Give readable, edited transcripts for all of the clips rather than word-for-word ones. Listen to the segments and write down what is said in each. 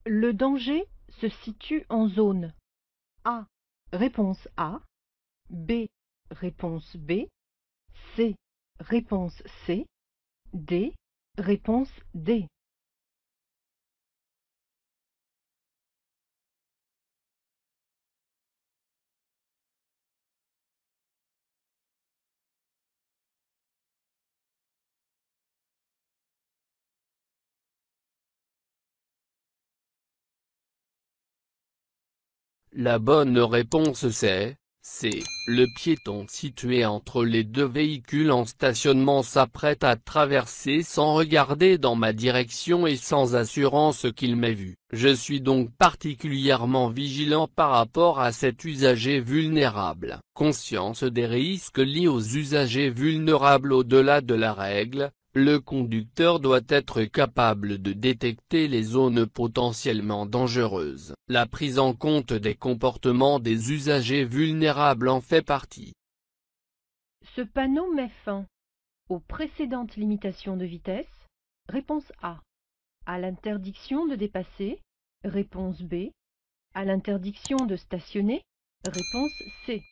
Le danger se situe en zone A. Réponse A. B. Réponse B. C. Réponse C. D. Réponse D. La bonne réponse c'est C. Le piéton situé entre les deux véhicules en stationnement s'apprête à traverser sans regarder dans ma direction et sans assurance qu'il m'ait vu. Je suis donc particulièrement vigilant par rapport à cet usager vulnérable. Conscience des risques liés aux usagers vulnérables au-delà de la règle, le conducteur doit être capable de détecter les zones potentiellement dangereuses. La prise en compte des comportements des usagers vulnérables en fait partie. Ce panneau met fin aux précédentes limitations de vitesse. Réponse A. À l'interdiction de dépasser. Réponse B. À l'interdiction de stationner. Réponse C.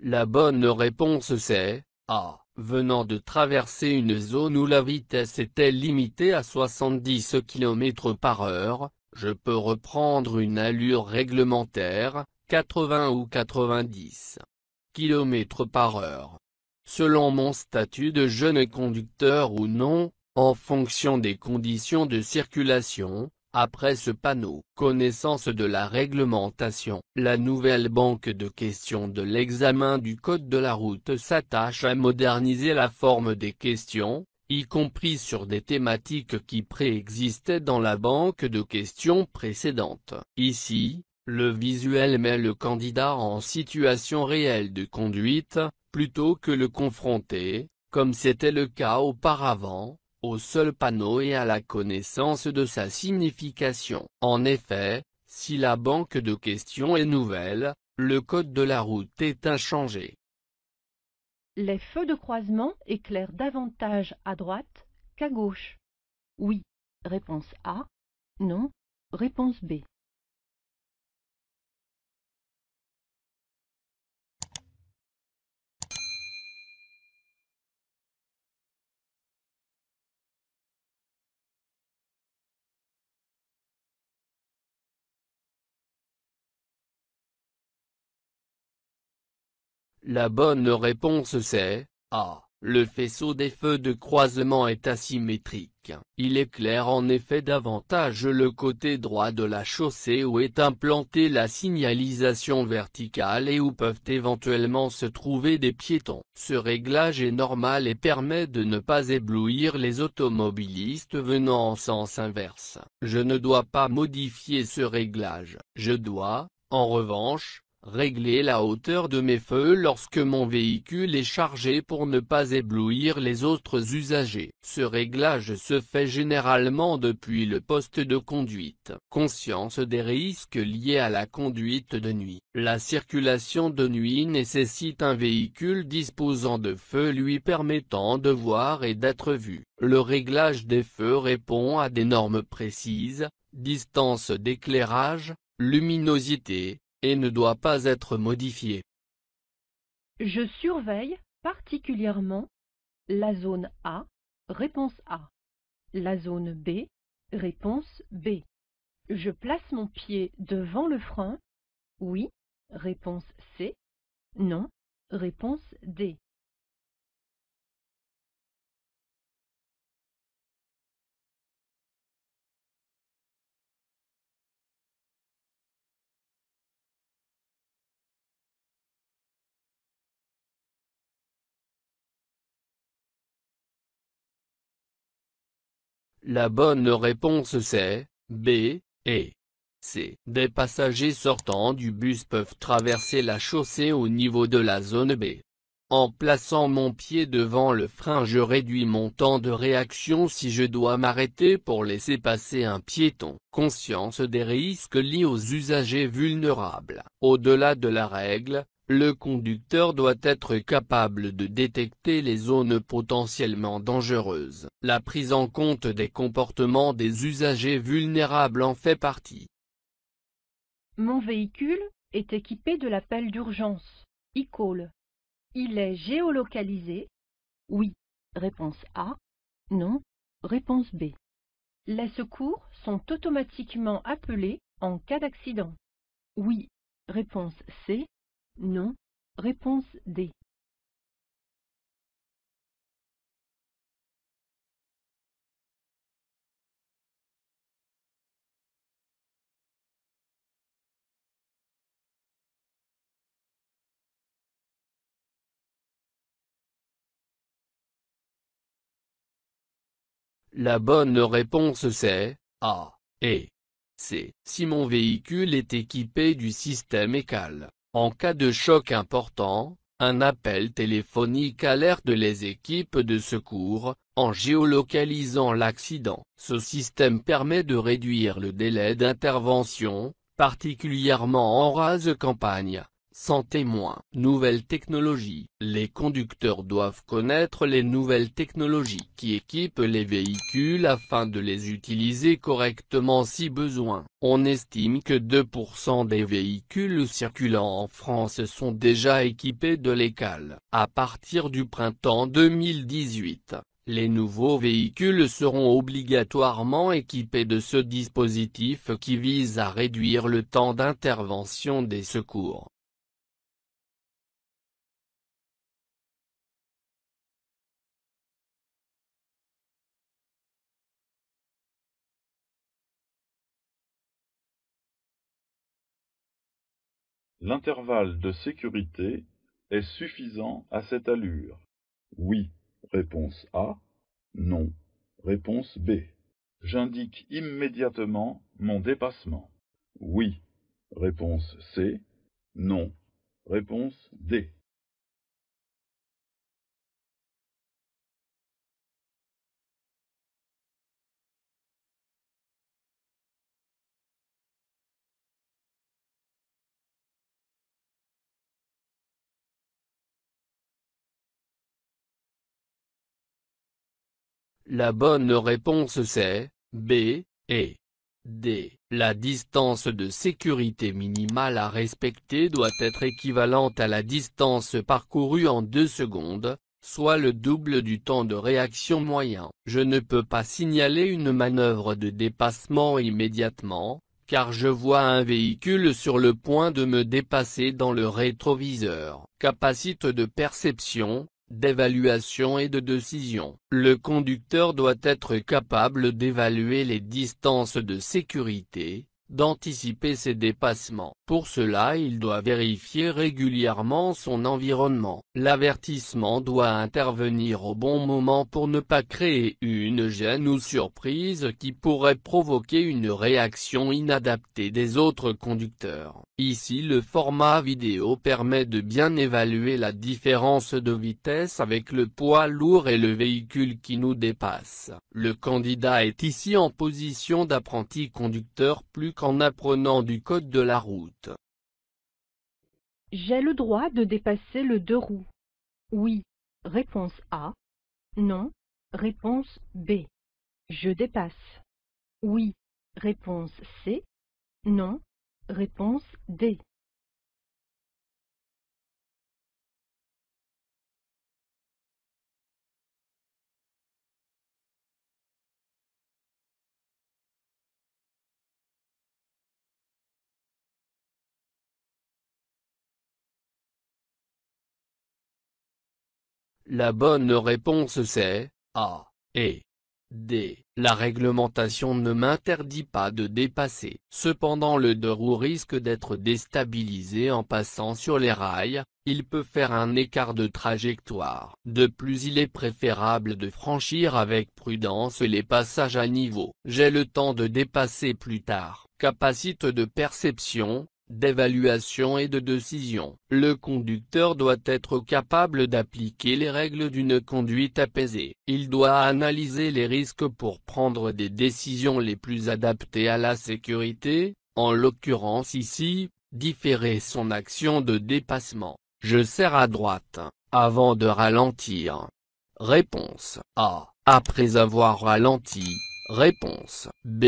La bonne réponse c'est A. Venant de traverser une zone où la vitesse était limitée à 70 km/h, je peux reprendre une allure réglementaire, 80 ou 90 km/h. Selon mon statut de jeune conducteur ou non, en fonction des conditions de circulation. Après ce panneau, connaissance de la réglementation, la nouvelle banque de questions de l'examen du code de la route s'attache à moderniser la forme des questions, y compris sur des thématiques qui préexistaient dans la banque de questions précédente. Ici, le visuel met le candidat en situation réelle de conduite, plutôt que le confronter, comme c'était le cas auparavant, au seul panneau et à la connaissance de sa signification. En effet, si la banque de questions est nouvelle, le code de la route est inchangé. Les feux de croisement éclairent davantage à droite qu'à gauche. Oui. Réponse A. Non. Réponse B. La bonne réponse c'est A. Le faisceau des feux de croisement est asymétrique. Il éclaire en effet davantage le côté droit de la chaussée où est implantée la signalisation verticale et où peuvent éventuellement se trouver des piétons. Ce réglage est normal et permet de ne pas éblouir les automobilistes venant en sens inverse. Je ne dois pas modifier ce réglage. Je dois, en revanche, régler la hauteur de mes feux lorsque mon véhicule est chargé pour ne pas éblouir les autres usagers. Ce réglage se fait généralement depuis le poste de conduite. Conscience des risques liés à la conduite de nuit. La circulation de nuit nécessite un véhicule disposant de feux lui permettant de voir et d'être vu. Le réglage des feux répond à des normes précises, distance d'éclairage, luminosité, et ne doit pas être modifié. Je surveille particulièrement la zone A. Réponse A. La zone B. Réponse B. Je place mon pied devant le frein. Oui. Réponse C. Non. Réponse D. La bonne réponse c'est B et C. Des passagers sortant du bus peuvent traverser la chaussée au niveau de la zone B. En plaçant mon pied devant le frein, je réduis mon temps de réaction si je dois m'arrêter pour laisser passer un piéton. Conscience des risques liés aux usagers vulnérables. Au-delà de la règle, le conducteur doit être capable de détecter les zones potentiellement dangereuses. La prise en compte des comportements des usagers vulnérables en fait partie. Mon véhicule est équipé de l'appel d'urgence, e-call. Il est géolocalisé? Oui. Réponse A. Non. Réponse B. Les secours sont automatiquement appelés en cas d'accident. Oui. Réponse C. Non. Réponse D. La bonne réponse c'est A et C. Si mon véhicule est équipé du système ECAL, en cas de choc important, un appel téléphonique alerte les équipes de secours, en géolocalisant l'accident. Ce système permet de réduire le délai d'intervention, particulièrement en rase campagne. Sans témoin. Nouvelles technologies. Les conducteurs doivent connaître les nouvelles technologies qui équipent les véhicules afin de les utiliser correctement si besoin. On estime que 2% des véhicules circulant en France sont déjà équipés de l'ECAL. À partir du printemps 2018, les nouveaux véhicules seront obligatoirement équipés de ce dispositif qui vise à réduire le temps d'intervention des secours. L'intervalle de sécurité est suffisant à cette allure. Oui. Réponse A. Non. Réponse B. J'indique immédiatement mon dépassement. Oui. Réponse C. Non. Réponse D. La bonne réponse c'est B et D. La distance de sécurité minimale à respecter doit être équivalente à la distance parcourue en 2 secondes, soit le double du temps de réaction moyen. Je ne peux pas signaler une manœuvre de dépassement immédiatement, car je vois un véhicule sur le point de me dépasser dans le rétroviseur. Capacité de perception, d'évaluation et de décision. Le conducteur doit être capable d'évaluer les distances de sécurité, d'anticiper ses dépassements. Pour cela, il doit vérifier régulièrement son environnement. L'avertissement doit intervenir au bon moment pour ne pas créer une gêne ou surprise qui pourrait provoquer une réaction inadaptée des autres conducteurs. Ici, le format vidéo permet de bien évaluer la différence de vitesse avec le poids lourd et le véhicule qui nous dépasse. Le candidat est ici en position d'apprenti conducteur plus qu'en apprenant du code de la route. J'ai le droit de dépasser le deux roues. Oui. Réponse A. Non. Réponse B. Je dépasse. Oui. Réponse C. Non. Réponse D. La bonne réponse c'est A et D. La réglementation ne m'interdit pas de dépasser. Cependant, le deux roues risque d'être déstabilisé en passant sur les rails, il peut faire un écart de trajectoire. De plus, il est préférable de franchir avec prudence les passages à niveau. J'ai le temps de dépasser plus tard. Capacité de perception, d'évaluation et de décision. Le conducteur doit être capable d'appliquer les règles d'une conduite apaisée. Il doit analyser les risques pour prendre des décisions les plus adaptées à la sécurité, en l'occurrence ici, différer son action de dépassement. Je serre à droite, avant de ralentir. Réponse A. Après avoir ralenti. Réponse B.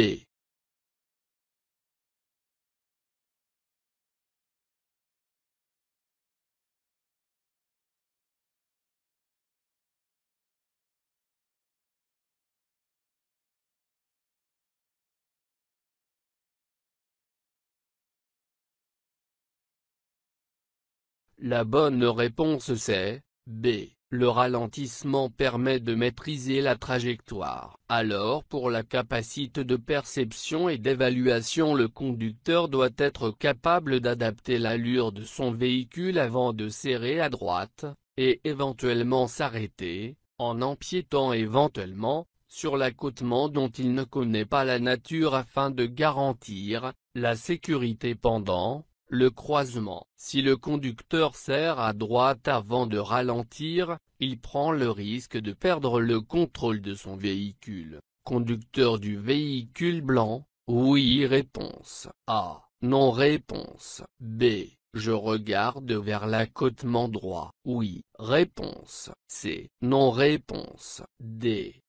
La bonne réponse c'est B. Le ralentissement permet de maîtriser la trajectoire. Alors pour la capacité de perception et d'évaluation, le conducteur doit être capable d'adapter l'allure de son véhicule avant de serrer à droite, et éventuellement s'arrêter, en empiétant éventuellement, sur l'accotement dont il ne connaît pas la nature afin de garantir la sécurité pendant le croisement. Si le conducteur serre à droite avant de ralentir, il prend le risque de perdre le contrôle de son véhicule. Conducteur du véhicule blanc, oui réponse A. Non réponse B. Je regarde vers l'accotement droit. Oui réponse C. Non réponse D.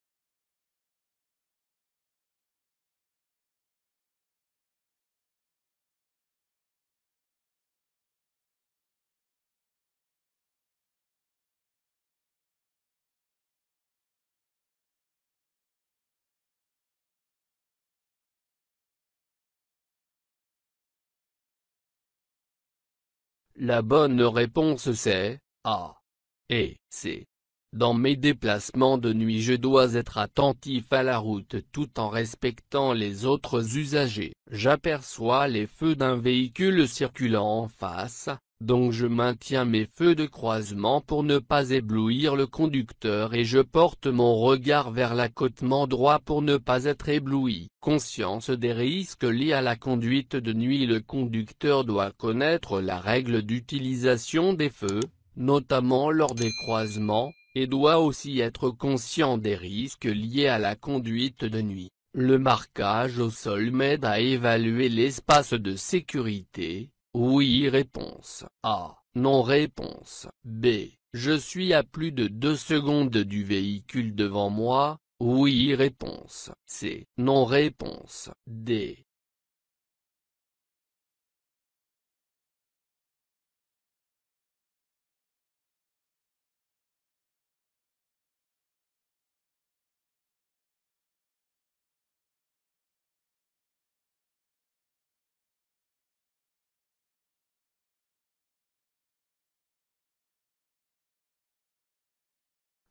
La bonne réponse c'est A et C. Dans mes déplacements de nuit, je dois être attentif à la route tout en respectant les autres usagers. J'aperçois les feux d'un véhicule circulant en face, donc je maintiens mes feux de croisement pour ne pas éblouir le conducteur et je porte mon regard vers l'accotement droit pour ne pas être ébloui. Conscience des risques liés à la conduite de nuit, le conducteur doit connaître la règle d'utilisation des feux, notamment lors des croisements, et doit aussi être conscient des risques liés à la conduite de nuit. Le marquage au sol m'aide à évaluer l'espace de sécurité. Oui réponse A. Non réponse B. Je suis à plus de 2 secondes du véhicule devant moi. Oui réponse C. Non réponse D.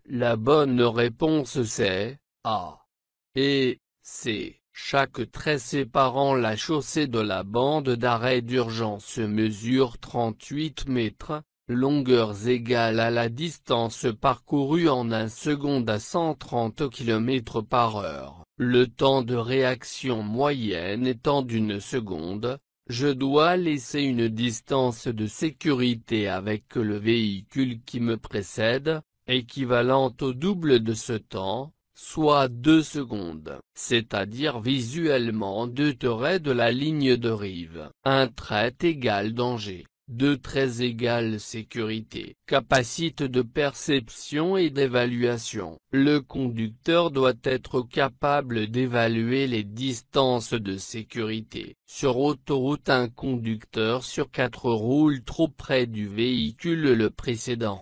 La bonne réponse c'est A et C. Chaque trait séparant la chaussée de la bande d'arrêt d'urgence mesure 38 mètres, longueurs égales à la distance parcourue en 1 seconde à 130 km/h. Le temps de réaction moyenne étant d'1 seconde, je dois laisser une distance de sécurité avec le véhicule qui me précède, équivalente au double de ce temps, soit 2 secondes, c'est-à-dire visuellement 2 traits de la ligne de rive. Un trait égale danger, 2 traits égale sécurité. Capacité de perception et d'évaluation. Le conducteur doit être capable d'évaluer les distances de sécurité. Sur autoroute, un conducteur sur 4 roule trop près du véhicule le précédent.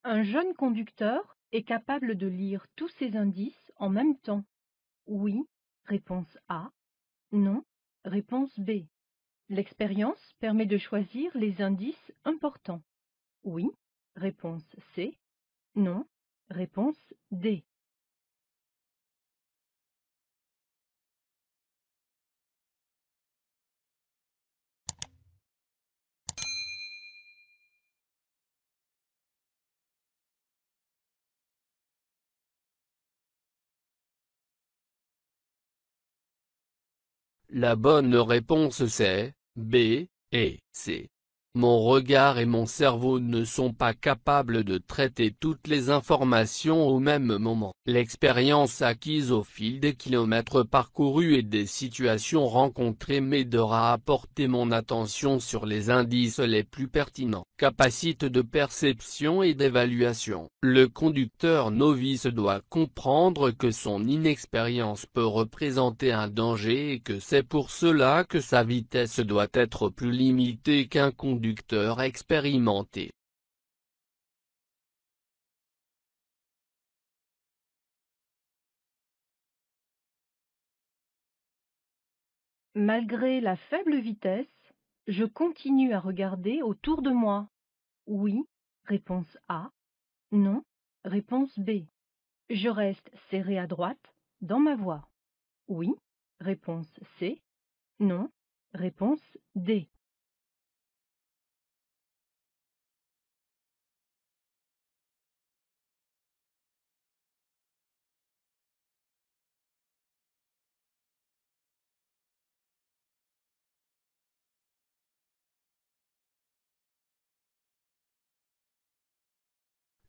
Un jeune conducteur est capable de lire tous ces indices en même temps. Oui, réponse A. Non, réponse B. L'expérience permet de choisir les indices importants. Oui, réponse C. Non, réponse D. La bonne réponse c'est B et C. Mon regard et mon cerveau ne sont pas capables de traiter toutes les informations au même moment. L'expérience acquise au fil des kilomètres parcourus et des situations rencontrées m'aidera à porter mon attention sur les indices les plus pertinents. Capacité de perception et d'évaluation. Le conducteur novice doit comprendre que son inexpérience peut représenter un danger et que c'est pour cela que sa vitesse doit être plus limitée qu'un conducteur expérimenté. Malgré la faible vitesse, je continue à regarder autour de moi. Oui, réponse A. Non, réponse B. Je reste serré à droite dans ma voie. Oui, réponse C. Non, réponse D.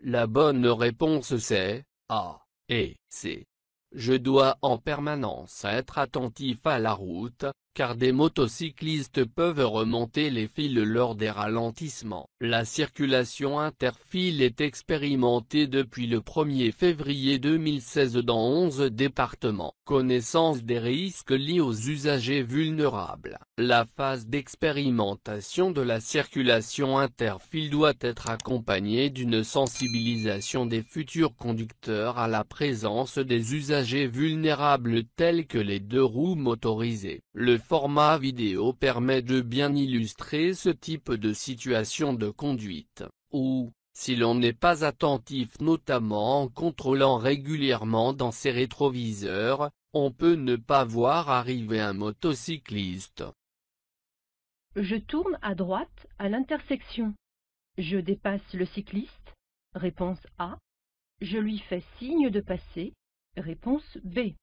La bonne réponse c'est A et C. Je dois en permanence être attentif à la route, car des motocyclistes peuvent remonter les fils lors des ralentissements. La circulation interfile est expérimentée depuis le 1er février 2016 dans 11 départements. Connaissance des risques liés aux usagers vulnérables. La phase d'expérimentation de la circulation interfile doit être accompagnée d'une sensibilisation des futurs conducteurs à la présence des usagers vulnérables tels que les deux roues motorisées. Le format vidéo permet de bien illustrer ce type de situation de conduite, où, si l'on n'est pas attentif notamment en contrôlant régulièrement dans ses rétroviseurs, on peut ne pas voir arriver un motocycliste. Je tourne à droite à l'intersection. Je dépasse le cycliste. Réponse A. Je lui fais signe de passer. Réponse B.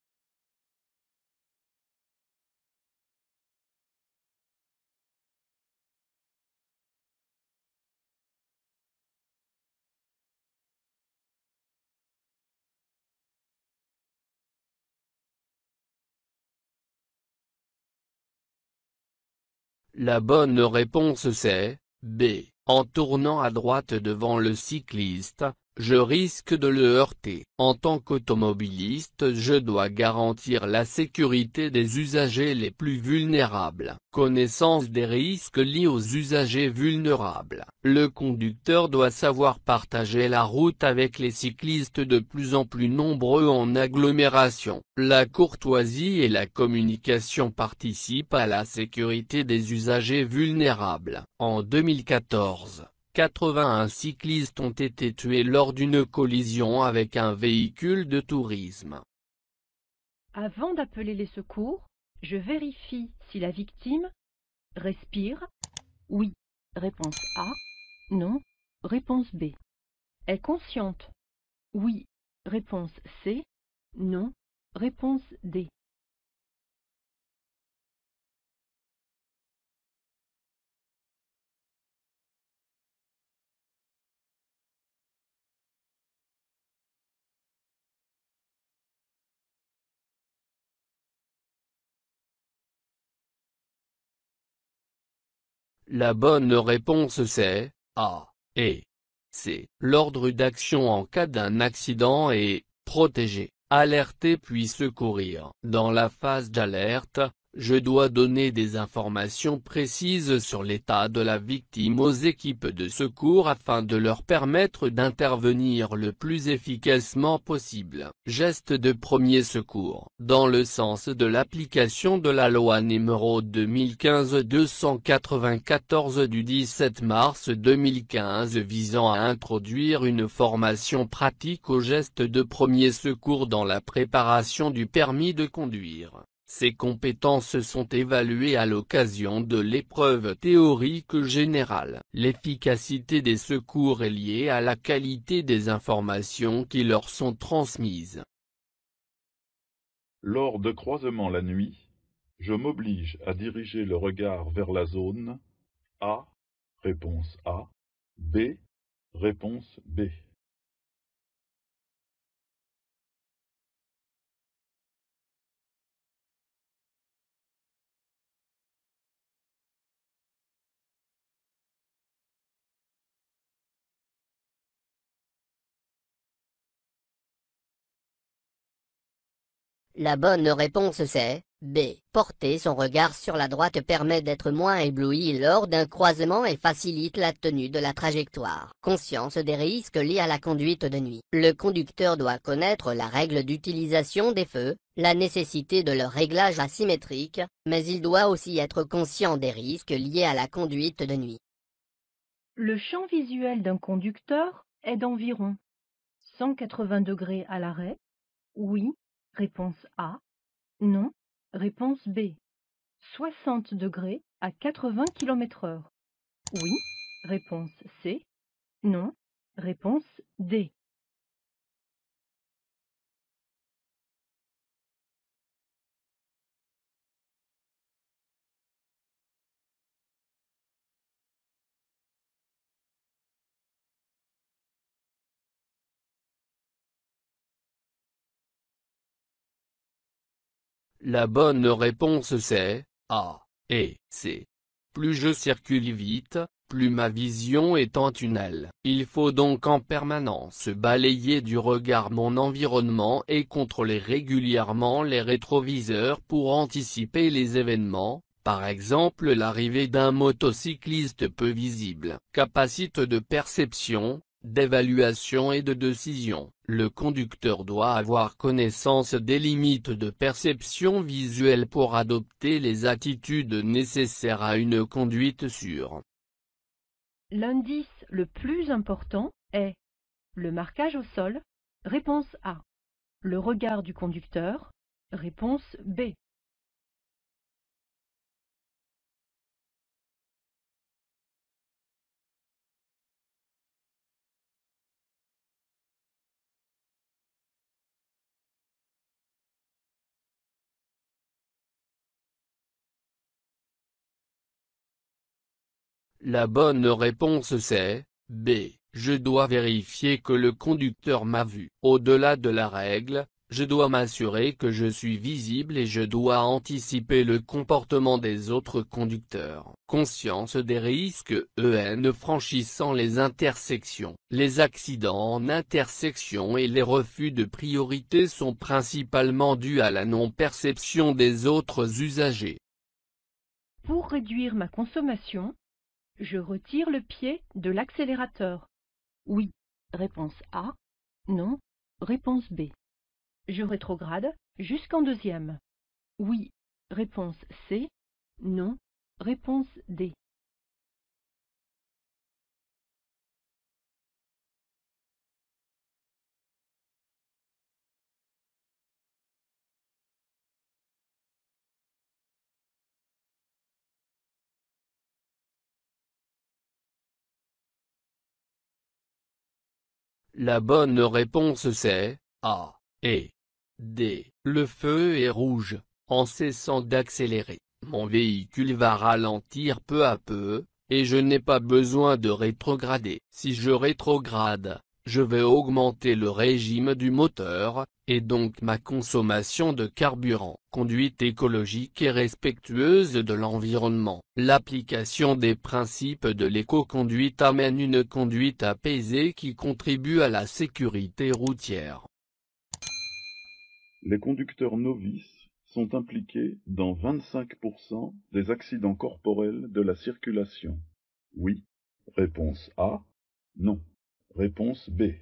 La bonne réponse c'est B. En tournant à droite devant le cycliste, je risque de le heurter. En tant qu'automobiliste, je dois garantir la sécurité des usagers les plus vulnérables. Connaissance des risques liés aux usagers vulnérables. Le conducteur doit savoir partager la route avec les cyclistes de plus en plus nombreux en agglomération. La courtoisie et la communication participent à la sécurité des usagers vulnérables. En 2014, 81 cyclistes ont été tués lors d'une collision avec un véhicule de tourisme. Avant d'appeler les secours, je vérifie si la victime respire. Oui, réponse A. Non, réponse B. Est consciente. Oui, réponse C. Non, réponse D. La bonne réponse c'est A et C. L'ordre d'action en cas d'un accident est protéger, alerter puis secourir. Dans la phase d'alerte, je dois donner des informations précises sur l'état de la victime aux équipes de secours afin de leur permettre d'intervenir le plus efficacement possible. Geste de premier secours. Dans le sens de l'application de la loi n° 2015-294 du 17 mars 2015 visant à introduire une formation pratique aux gestes de premier secours dans la préparation du permis de conduire. Ces compétences sont évaluées à l'occasion de l'épreuve théorique générale. L'efficacité des secours est liée à la qualité des informations qui leur sont transmises. Lors de croisements la nuit, Je m'oblige à diriger le regard vers la zone A, réponse A, B, réponse B. La bonne réponse c'est B. Porter son regard sur la droite permet d'être moins ébloui lors d'un croisement et facilite la tenue de la trajectoire. Conscience des risques liés à la conduite de nuit. Le conducteur doit connaître la règle d'utilisation des feux, la nécessité de leur réglage asymétrique, mais il doit aussi être conscient des risques liés à la conduite de nuit. Le champ visuel d'un conducteur est d'environ 180 degrés à l'arrêt. Oui, réponse A. Non, réponse B. 60 degrés à 80 km/h. Oui, réponse C. Non, réponse D. La bonne réponse c'est A et C. Plus je circule vite, plus ma vision est en tunnel. Il faut donc en permanence balayer du regard mon environnement et contrôler régulièrement les rétroviseurs pour anticiper les événements, par exemple l'arrivée d'un motocycliste peu visible. Capacité de perception, d'évaluation et de décision. Le conducteur doit avoir connaissance des limites de perception visuelle pour adopter les attitudes nécessaires à une conduite sûre. L'indice le plus important est le marquage au sol, réponse A. Le regard du conducteur, réponse B. La bonne réponse c'est B. Je dois vérifier que le conducteur m'a vu. Au-delà de la règle, je dois m'assurer que je suis visible et je dois anticiper le comportement des autres conducteurs. Conscience des risques franchissant les intersections. Les accidents en intersection et les refus de priorité sont principalement dus à la non-perception des autres usagers. Pour réduire ma consommation, je retire le pied de l'accélérateur. Oui, réponse A. Non, réponse B. Je rétrograde jusqu'en deuxième. Oui, réponse C. Non, réponse D. La bonne réponse c'est A et D. Le feu est rouge. En cessant d'accélérer, mon véhicule va ralentir peu à peu, et je n'ai pas besoin de rétrograder. Si je rétrograde, je vais augmenter le régime du moteur, et donc ma consommation de carburant. Conduite écologique et respectueuse de l'environnement. L'application des principes de l'éco-conduite amène une conduite apaisée qui contribue à la sécurité routière. Les conducteurs novices sont impliqués dans 25% des accidents corporels de la circulation. Oui, réponse A. Non, réponse B.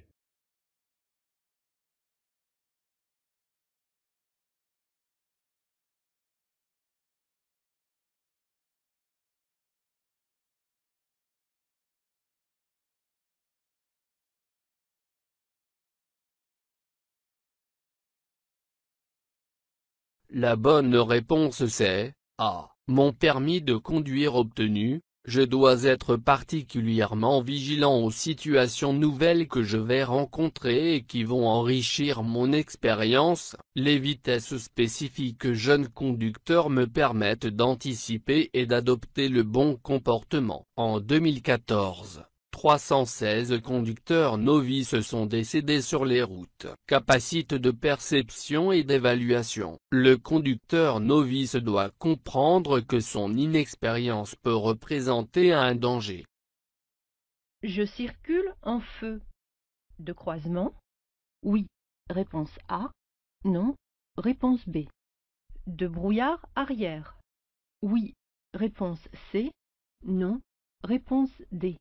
La bonne réponse c'est A. Mon permis de conduire obtenu, Je dois être particulièrement vigilant aux situations nouvelles que je vais rencontrer et qui vont enrichir mon expérience. Les vitesses spécifiques jeunes conducteurs me permettent d'anticiper et d'adopter le bon comportement. En 2014, 316 conducteurs novices sont décédés sur les routes. Capacité de perception et d'évaluation. Le conducteur novice doit comprendre que son inexpérience peut représenter un danger. Je circule en feu. De croisement? Oui. Réponse A. Non. Réponse B. De brouillard arrière? Oui. Réponse C. Non. Réponse D.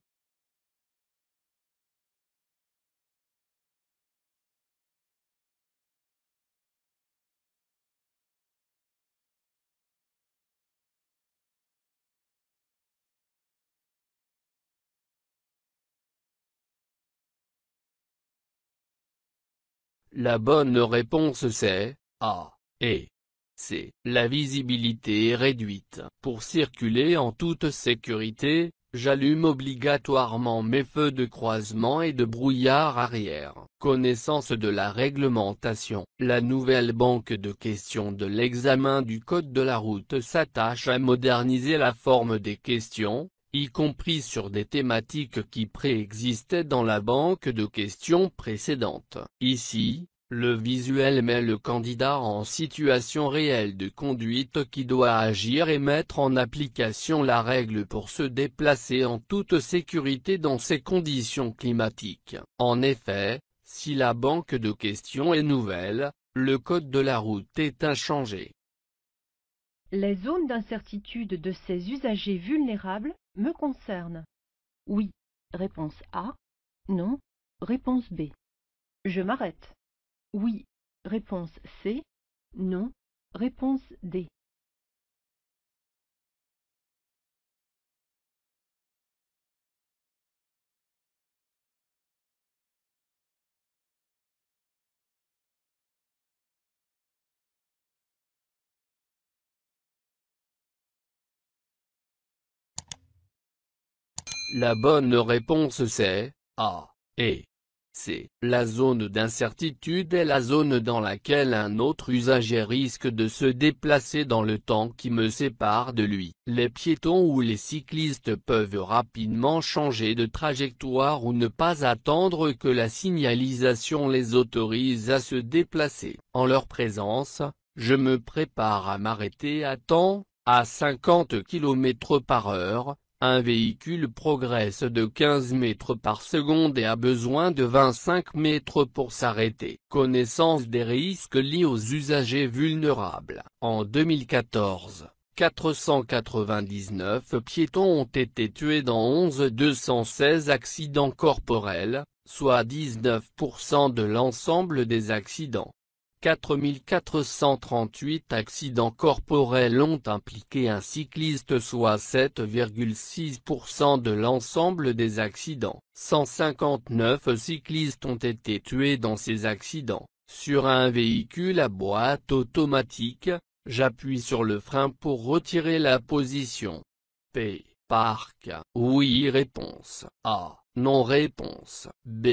La bonne réponse c'est A et C. La visibilité est réduite. Pour circuler en toute sécurité, j'allume obligatoirement mes feux de croisement et de brouillard arrière. Connaissance de la réglementation. La nouvelle banque de questions de l'examen du code de la route s'attache à moderniser la forme des questions, y compris sur des thématiques qui préexistaient dans la banque de questions précédente. Ici, le visuel met le candidat en situation réelle de conduite qui doit agir et mettre en application la règle pour se déplacer en toute sécurité dans ces conditions climatiques. En effet, si la banque de questions est nouvelle, le code de la route est inchangé. Les zones d'incertitude de ces usagers vulnérables me concernent. Oui. Réponse A. Non. Réponse B. Je m'arrête. Oui. Réponse C. Non. Réponse D. La bonne réponse c'est A et C. La zone d'incertitude est la zone dans laquelle un autre usager risque de se déplacer dans le temps qui me sépare de lui. Les piétons ou les cyclistes peuvent rapidement changer de trajectoire ou ne pas attendre que la signalisation les autorise à se déplacer. En leur présence, je me prépare à m'arrêter à temps, à 50 km/h. Un véhicule progresse de 15 mètres par seconde et a besoin de 25 mètres pour s'arrêter. Connaissance des risques liés aux usagers vulnérables. En 2014, 499 piétons ont été tués dans 11 216 accidents corporels, soit 19% de l'ensemble des accidents. 4438 accidents corporels ont impliqué un cycliste, soit 7,6% de l'ensemble des accidents. 159 cyclistes ont été tués dans ces accidents. Sur un véhicule à boîte automatique, j'appuie sur le frein pour retirer la position. P. Parc. Oui. Réponse A. Non. Réponse B.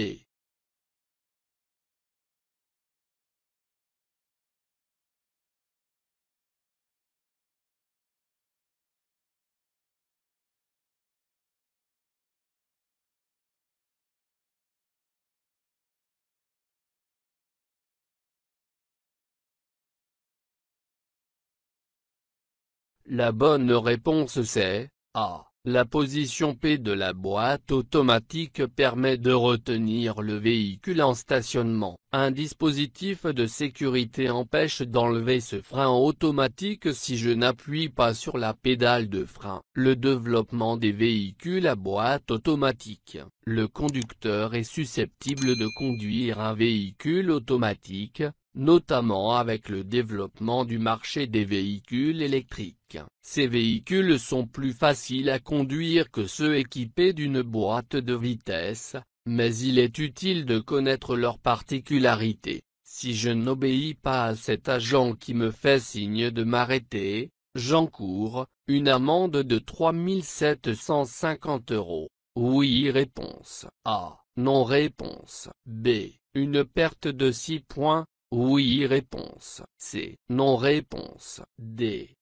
La bonne réponse c'est A. La position P de la boîte automatique permet de retenir le véhicule en stationnement. Un dispositif de sécurité empêche d'enlever ce frein automatique si je n'appuie pas sur la pédale de frein. Le développement des véhicules à boîte automatique. Le conducteur est susceptible de conduire un véhicule automatique, notamment avec le développement du marché des véhicules électriques. Ces véhicules sont plus faciles à conduire que ceux équipés d'une boîte de vitesse, mais il est utile de connaître leurs particularités. Si je n'obéis pas à cet agent qui me fait signe de m'arrêter, J'encours une amende de 3 750 €. Oui. Réponse A. Non. Réponse B. Une perte de 6 points. Oui. Réponse C. Non. Réponse D.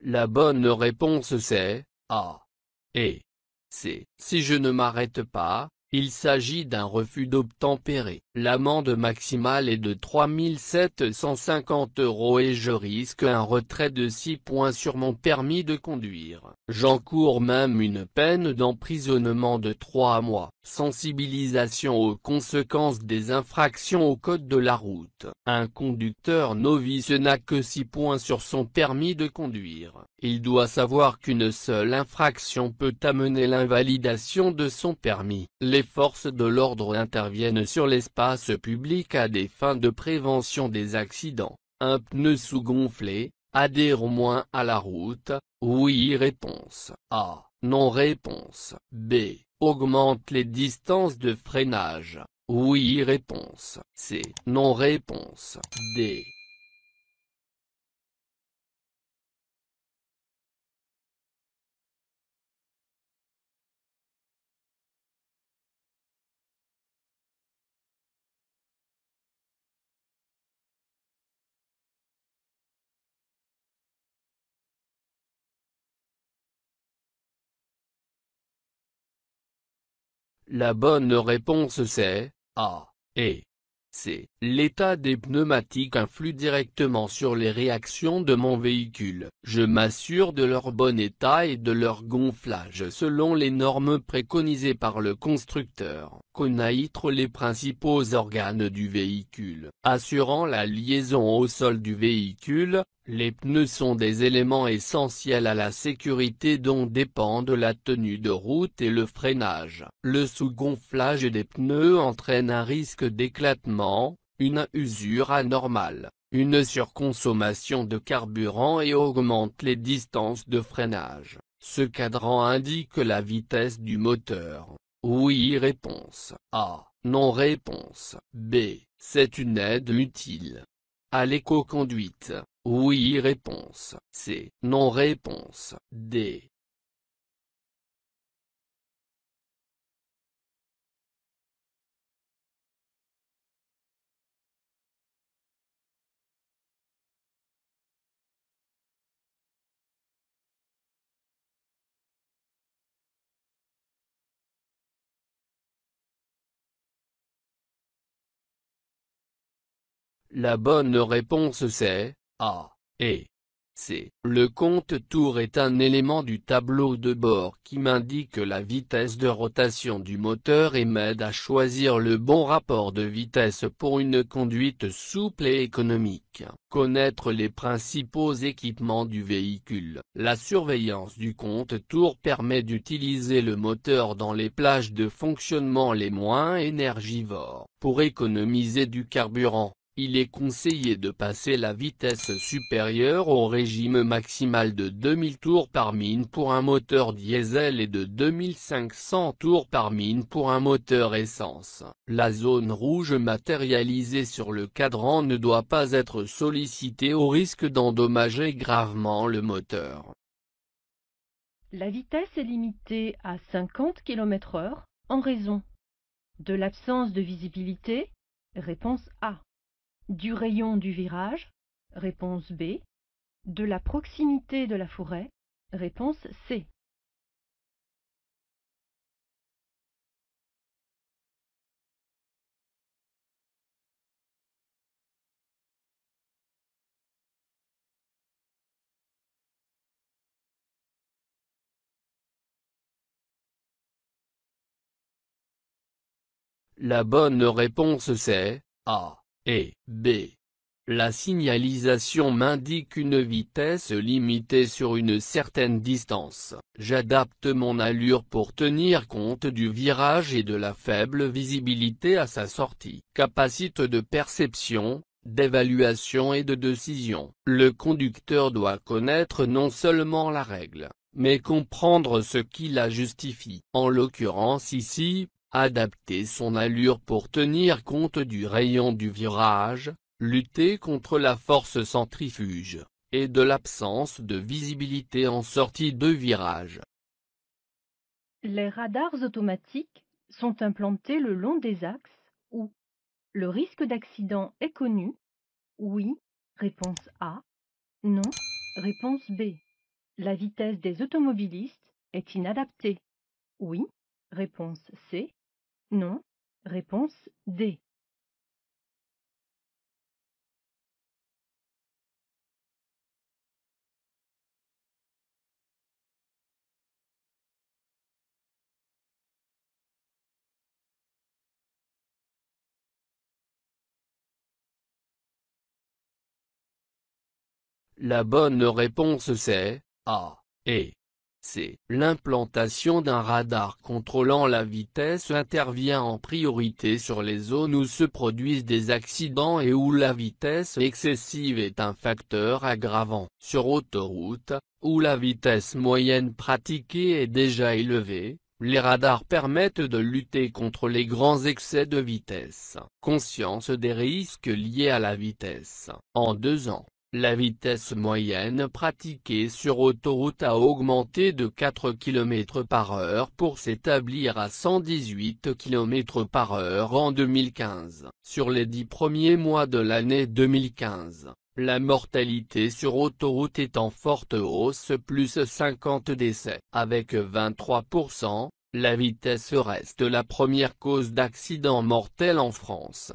La bonne réponse c'est A et C. Si je ne m'arrête pas, il s'agit d'un refus d'obtempérer. L'amende maximale est de 3 750 € et je risque un retrait de 6 points sur mon permis de conduire. J'encours même une peine d'emprisonnement de 3 mois. Sensibilisation aux conséquences des infractions au code de la route. Un conducteur novice n'a que 6 points sur son permis de conduire. Il doit savoir qu'une seule infraction peut amener l'invalidation de son permis. Les forces de l'ordre interviennent sur l'espace public à des fins de prévention des accidents. Un pneu sous-gonflé, adhère au moins à la route. Oui. Réponse A. Non. Réponse B. Augmente les distances de freinage. Oui. Réponse C. Non. Réponse D. La bonne réponse c'est A et C. L'état des pneumatiques influe directement sur les réactions de mon véhicule. Je m'assure de leur bon état et de leur gonflage selon les normes préconisées par le constructeur. Connaître les principaux organes du véhicule. Assurant la liaison au sol du véhicule, les pneus sont des éléments essentiels à la sécurité dont dépendent la tenue de route et le freinage. Le sous-gonflage des pneus entraîne un risque d'éclatement, une usure anormale, une surconsommation de carburant et augmente les distances de freinage. Ce cadran indique la vitesse du moteur. Oui. Réponse A. Non. Réponse B. C'est une aide utile à l'éco-conduite. Oui. Réponse C. Non. Réponse D. La bonne réponse c'est A et C. Le compte-tours est un élément du tableau de bord qui m'indique la vitesse de rotation du moteur et m'aide à choisir le bon rapport de vitesse pour une conduite souple et économique. Connaître les principaux équipements du véhicule. La surveillance du compte-tours permet d'utiliser le moteur dans les plages de fonctionnement les moins énergivores. Pour économiser du carburant, il est conseillé de passer la vitesse supérieure au régime maximal de 2000 tours par minute pour un moteur diesel et de 2500 tours par minute pour un moteur essence. La zone rouge matérialisée sur le cadran ne doit pas être sollicitée au risque d'endommager gravement le moteur. La vitesse est limitée à 50 km/h en raison de l'absence de visibilité, réponse A. Du rayon du virage, réponse B. De la proximité de la forêt, réponse C. La bonne réponse c'est A et B. La signalisation m'indique une vitesse limitée sur une certaine distance. J'adapte mon allure pour tenir compte du virage et de la faible visibilité à sa sortie. Capacité de perception, d'évaluation et de décision. Le conducteur doit connaître non seulement la règle, mais comprendre ce qui la justifie. En l'occurrence ici, adapter son allure pour tenir compte du rayon du virage, lutter contre la force centrifuge, et de l'absence de visibilité en sortie de virage. Les radars automatiques sont implantés le long des axes où le risque d'accident est connu. Oui, réponse A. Non, réponse B. La vitesse des automobilistes est inadaptée. Oui, réponse C. Non, réponse D. La bonne réponse c'est A et C. L'implantation d'un radar contrôlant la vitesse intervient en priorité sur les zones où se produisent des accidents et où la vitesse excessive est un facteur aggravant. Sur autoroute, où la vitesse moyenne pratiquée est déjà élevée, les radars permettent de lutter contre les grands excès de vitesse. Conscience des risques liés à la vitesse. En 2 ans, la vitesse moyenne pratiquée sur autoroute a augmenté de 4 km/h pour s'établir à 118 km/h en 2015. Sur les 10 premiers mois de l'année 2015, la mortalité sur autoroute est en forte hausse, plus 50 décès. Avec 23%, la vitesse reste la première cause d'accident mortel en France.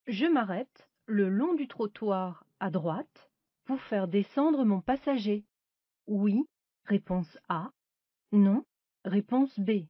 Je m'arrête le long du trottoir à droite pour faire descendre mon passager. Oui, réponse A. Non, réponse B.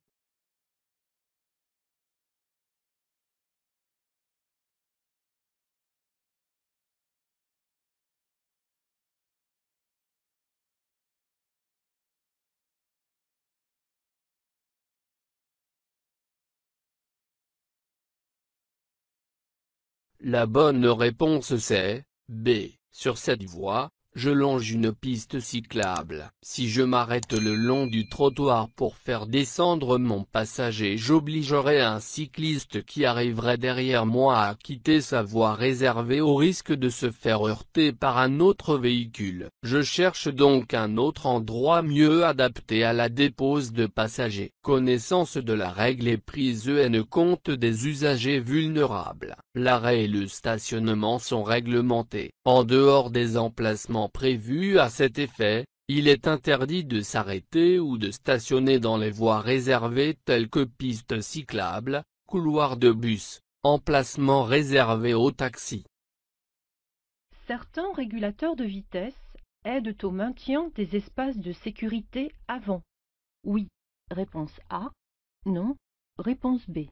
La bonne réponse c'est B. Sur cette voie, je longe une piste cyclable. Si je m'arrête le long du trottoir pour faire descendre mon passager, j'obligerai un cycliste qui arriverait derrière moi à quitter sa voie réservée au risque de se faire heurter par un autre véhicule. Je cherche donc un autre endroit mieux adapté à la dépose de passagers. Connaissance de la règle est prise en compte des usagers vulnérables. L'arrêt et le stationnement sont réglementés. En dehors des emplacements prévus à cet effet, il est interdit de s'arrêter ou de stationner dans les voies réservées telles que pistes cyclables, couloirs de bus, emplacements réservés aux taxis. Certains régulateurs de vitesse aident au maintien des espaces de sécurité avant. Oui, réponse A. Non, réponse B.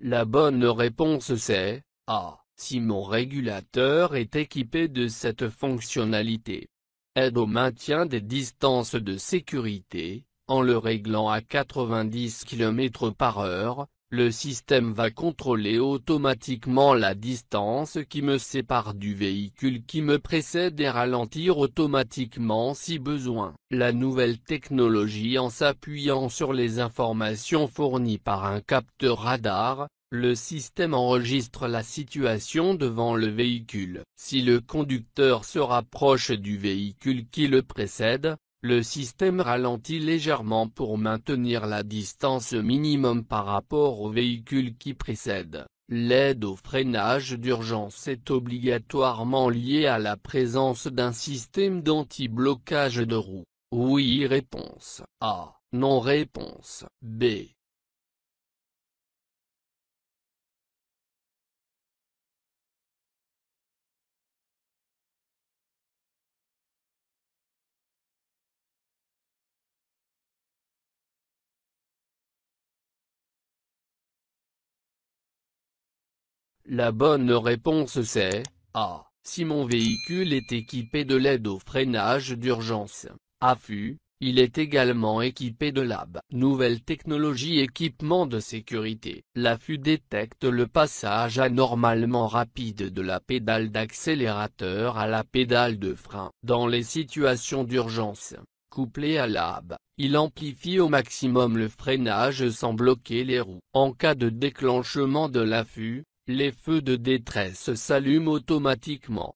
La bonne réponse c'est A. Si mon régulateur est équipé de cette fonctionnalité. Aide au maintien des distances de sécurité, en le réglant à 90 km/h, le système va contrôler automatiquement la distance qui me sépare du véhicule qui me précède et ralentir automatiquement si besoin. La nouvelle technologie, en s'appuyant sur les informations fournies par un capteur radar, le système enregistre la situation devant le véhicule. Si le conducteur se rapproche du véhicule qui le précède, le système ralentit légèrement pour maintenir la distance minimum par rapport au véhicule qui précède. L'aide au freinage d'urgence est obligatoirement liée à la présence d'un système d'anti-blocage de roue. Oui réponse A. Non réponse B. La bonne réponse c'est A. Si mon véhicule est équipé de l'aide au freinage d'urgence, AFU, il est également équipé de l'AB. Nouvelle technologie équipement de sécurité. L'AFU détecte le passage anormalement rapide de la pédale d'accélérateur à la pédale de frein. Dans les situations d'urgence, couplé à l'AB, il amplifie au maximum le freinage sans bloquer les roues. En cas de déclenchement de l'AFU, les feux de détresse s'allument automatiquement.